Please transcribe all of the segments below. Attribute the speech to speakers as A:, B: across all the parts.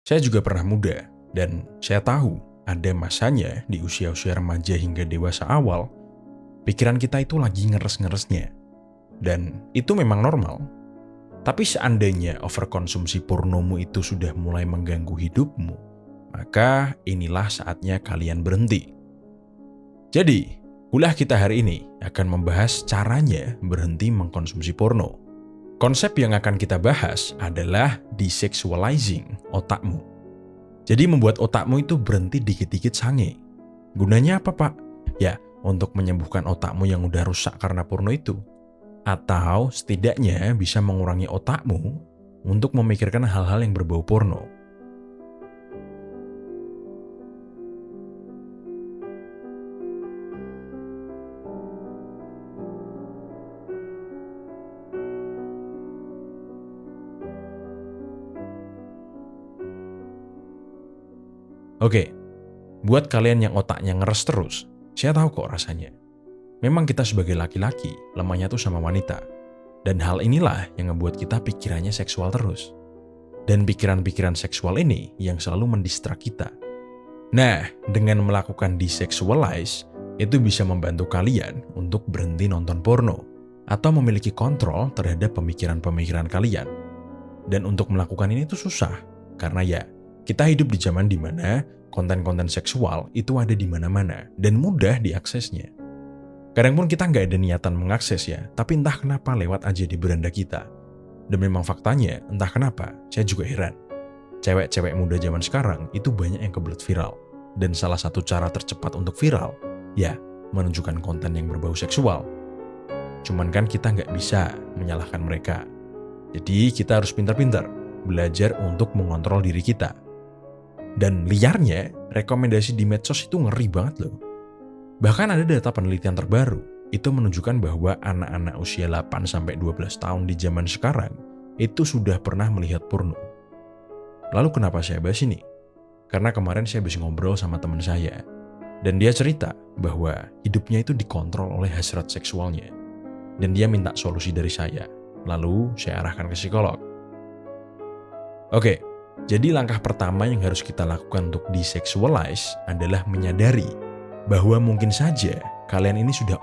A: Saya juga pernah muda, dan saya tahu ada masanya di usia-usia remaja hingga dewasa awal, pikiran kita itu lagi ngeres-ngeresnya. Dan itu memang normal. Tapi seandainya overkonsumsi pornomu itu sudah mulai mengganggu hidupmu, maka inilah saatnya kalian berhenti. Jadi, kuliah kita hari ini akan membahas caranya berhenti mengkonsumsi porno. Konsep yang akan kita bahas adalah desexualizing otakmu. Jadi membuat otakmu itu berhenti dikit-dikit sange. Gunanya apa, Pak? Ya, untuk menyembuhkan otakmu yang udah rusak karena porno itu. Atau setidaknya bisa mengurangi otakmu untuk memikirkan hal-hal yang berbau porno. Oke, buat kalian yang otaknya ngeres terus, saya tahu kok rasanya. Memang kita sebagai laki-laki, lemahnya tuh sama wanita. Dan hal inilah yang ngebuat kita pikirannya seksual terus. Dan pikiran-pikiran seksual ini yang selalu mendistrak kita. Nah, dengan melakukan desexualize, itu bisa membantu kalian untuk berhenti nonton porno atau memiliki kontrol terhadap pemikiran-pemikiran kalian. Dan untuk melakukan ini tuh susah, karena ya, kita hidup di zaman dimana konten-konten seksual itu ada di mana-mana dan mudah diaksesnya. Kadang pun kita nggak ada niatan mengakses ya, tapi entah kenapa lewat aja di beranda kita. Dan memang faktanya, entah kenapa, saya juga heran. Cewek-cewek muda zaman sekarang itu banyak yang kebelet viral. Dan salah satu cara tercepat untuk viral, ya menunjukkan konten yang berbau seksual. Cuman kan kita nggak bisa menyalahkan mereka. Jadi kita harus pintar-pintar belajar untuk mengontrol diri kita. Dan liarnya, rekomendasi di medsos itu ngeri banget loh. Bahkan ada data penelitian terbaru, itu menunjukkan bahwa anak-anak usia 8-12 tahun di zaman sekarang itu sudah pernah melihat porno. Lalu kenapa saya bahas ini? Karena kemarin saya habis ngobrol sama teman saya, dan dia cerita bahwa hidupnya itu dikontrol oleh hasrat seksualnya. Dan dia minta solusi dari saya, lalu saya arahkan ke psikolog. Oke, jadi langkah pertama yang harus kita lakukan untuk desexualize adalah menyadari bahwa mungkin saja kalian ini sudah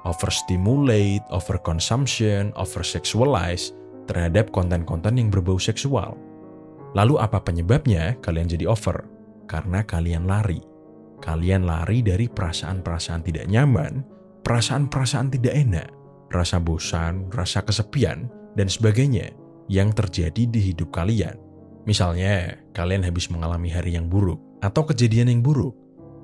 A: overstimulate, overconsumption, oversexualize terhadap konten-konten yang berbau seksual. Lalu apa penyebabnya kalian jadi over? Karena kalian lari. Kalian lari dari perasaan-perasaan tidak nyaman, perasaan-perasaan tidak enak, rasa bosan, rasa kesepian, dan sebagainya yang terjadi di hidup kalian. Misalnya, kalian habis mengalami hari yang buruk atau kejadian yang buruk.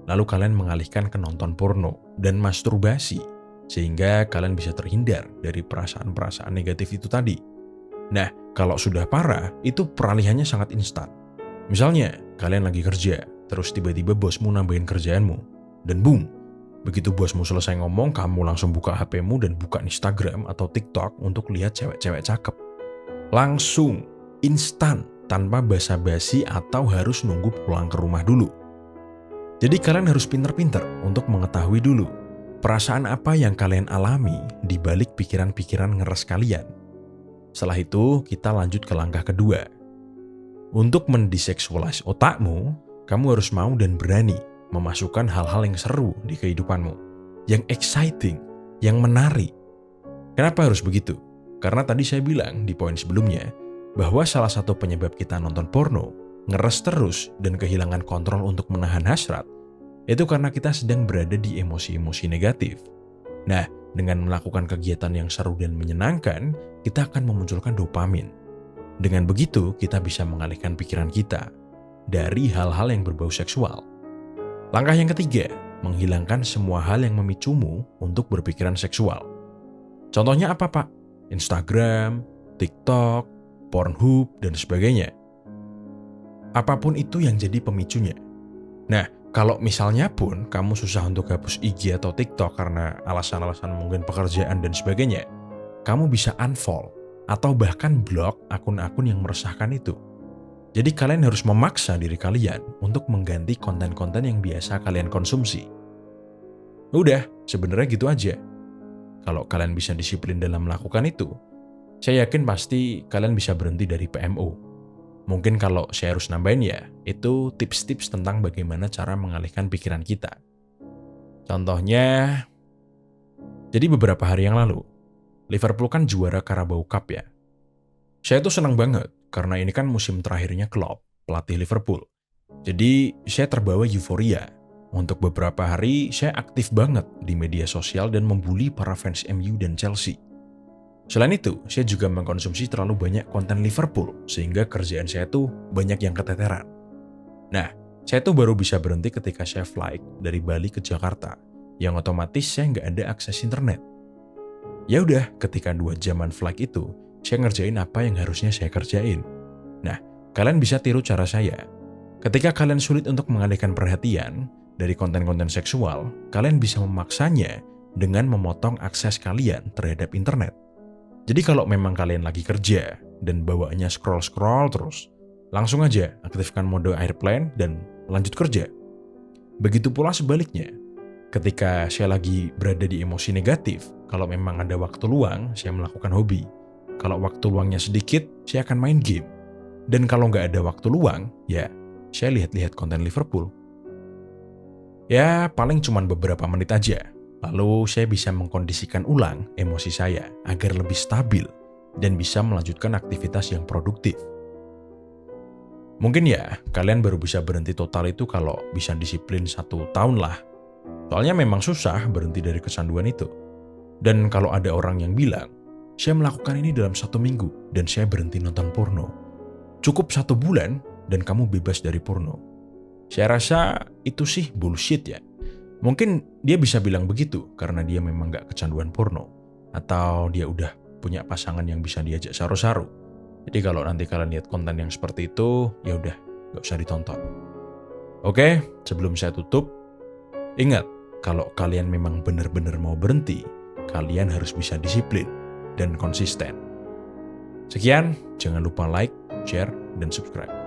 A: Lalu kalian mengalihkan ke nonton porno dan masturbasi, sehingga kalian bisa terhindar dari perasaan-perasaan negatif itu tadi. Nah, kalau sudah parah, itu peralihannya sangat instan. Misalnya, kalian lagi kerja, terus tiba-tiba bosmu nambahin kerjaanmu, dan boom, begitu bosmu selesai ngomong, kamu langsung buka HP-mu dan buka Instagram atau TikTok untuk lihat cewek-cewek cakep. Langsung, instan, tanpa basa-basi atau harus nunggu pulang ke rumah dulu. Jadi kalian harus pintar-pintar untuk mengetahui dulu perasaan apa yang kalian alami di balik pikiran-pikiran ngeres kalian. Setelah itu, kita lanjut ke langkah kedua. Untuk mendesexualize otakmu, kamu harus mau dan berani memasukkan hal-hal yang seru di kehidupanmu, yang exciting, yang menarik. Kenapa harus begitu? Karena tadi saya bilang di poin sebelumnya, bahwa salah satu penyebab kita nonton porno, ngeres terus dan kehilangan kontrol untuk menahan hasrat, itu karena kita sedang berada di emosi-emosi negatif. Nah, dengan melakukan kegiatan yang seru dan menyenangkan, kita akan memunculkan dopamin. Dengan begitu, kita bisa mengalihkan pikiran kita dari hal-hal yang berbau seksual. Langkah yang ketiga, menghilangkan semua hal yang memicumu untuk berpikiran seksual. Contohnya apa, Pak? Instagram, TikTok, Pornhub, dan sebagainya. Apapun itu yang jadi pemicunya. Nah, kalau misalnya pun kamu susah untuk hapus IG atau TikTok karena alasan-alasan mungkin pekerjaan dan sebagainya, kamu bisa unfollow atau bahkan blok akun-akun yang meresahkan itu. Jadi kalian harus memaksa diri kalian untuk mengganti konten-konten yang biasa kalian konsumsi. Udah, sebenarnya gitu aja. Kalau kalian bisa disiplin dalam melakukan itu, saya yakin pasti kalian bisa berhenti dari PMO. Mungkin kalau saya harus nambahin ya, itu tips-tips tentang bagaimana cara mengalihkan pikiran kita. Contohnya, jadi beberapa hari yang lalu, Liverpool kan juara Carabao Cup ya. Saya tuh senang banget, karena ini kan musim terakhirnya Klopp, pelatih Liverpool. Jadi, saya terbawa euforia. Untuk beberapa hari, saya aktif banget di media sosial dan membuli para fans MU dan Chelsea. Selain itu, saya juga mengkonsumsi terlalu banyak konten Liverpool, sehingga kerjaan saya tuh banyak yang keteteran. Nah, saya tuh baru bisa berhenti ketika saya flight dari Bali ke Jakarta, yang otomatis saya nggak ada akses internet. Ya udah, ketika 2 jaman flight itu, saya ngerjain apa yang harusnya saya kerjain. Nah, kalian bisa tiru cara saya. Ketika kalian sulit untuk mengalihkan perhatian dari konten-konten seksual, kalian bisa memaksanya dengan memotong akses kalian terhadap internet. Jadi kalau memang kalian lagi kerja dan bawaannya scroll-scroll terus, langsung aja aktifkan mode airplane dan lanjut kerja. Begitu pula sebaliknya. Ketika saya lagi berada di emosi negatif, kalau memang ada waktu luang, saya melakukan hobi. Kalau waktu luangnya sedikit, saya akan main game. Dan kalau nggak ada waktu luang, ya saya lihat-lihat konten Liverpool. Ya, paling cuman beberapa menit aja. Lalu saya bisa mengkondisikan ulang emosi saya agar lebih stabil dan bisa melanjutkan aktivitas yang produktif. Mungkin ya, kalian baru bisa berhenti total itu kalau bisa disiplin 1 tahun lah. Soalnya memang susah berhenti dari kecanduan itu. Dan kalau ada orang yang bilang, saya melakukan ini dalam 1 minggu dan saya berhenti nonton porno. Cukup 1 bulan dan kamu bebas dari porno. Saya rasa itu sih bullshit ya. Mungkin dia bisa bilang begitu karena dia memang gak kecanduan porno. Atau dia udah punya pasangan yang bisa diajak saru-saru. Jadi kalau nanti kalian lihat konten yang seperti itu, ya udah gak usah ditonton. Oke, sebelum saya tutup, ingat, kalau kalian memang benar-benar mau berhenti, kalian harus bisa disiplin dan konsisten. Sekian, jangan lupa like, share, dan subscribe.